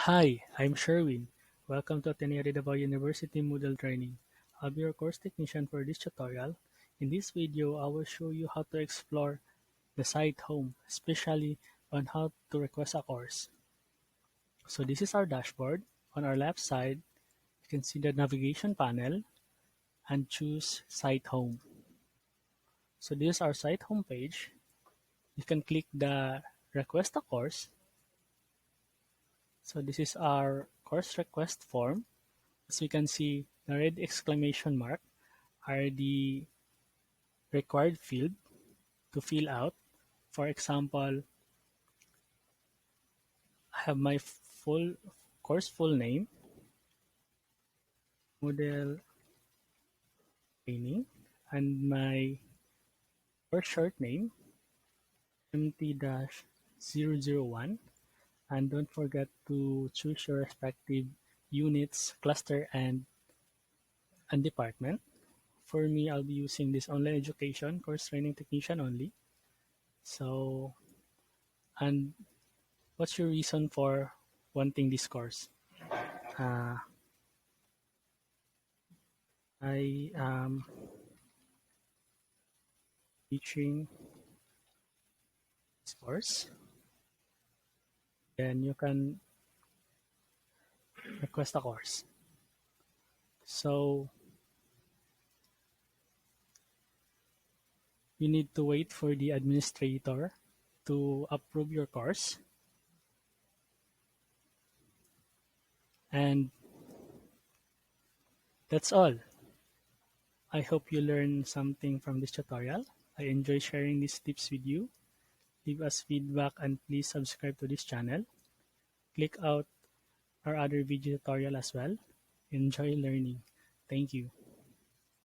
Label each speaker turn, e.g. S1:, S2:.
S1: Hi, I'm Sherwin. Welcome to Ateneo de Davao University Moodle training. I'll be your course technician for this tutorial. In this video, I will show you how to explore the site home, especially on how to request a course. So this is our dashboard. On our left side, you can see the navigation panel and choose site home. So this is our site home page. You can click the request a course. So this is our course request form. As you can see, the red exclamation mark are the required field to fill out. For example, I have my full course full name, Moodle training, and my course short name, MT-001. And don't forget to choose your respective units, cluster, and department. For me, I'll be using this online education course training technician only. So, and what's your reason for wanting this course? Uh, I am teaching this course. Then you can request a course. So you need to wait for the administrator to approve your course. And that's all. I hope you learned something from this tutorial. I enjoy sharing these tips with you. Leave us feedback and please subscribe to this channel. Click out our other video tutorial as well. Enjoy learning. Thank you.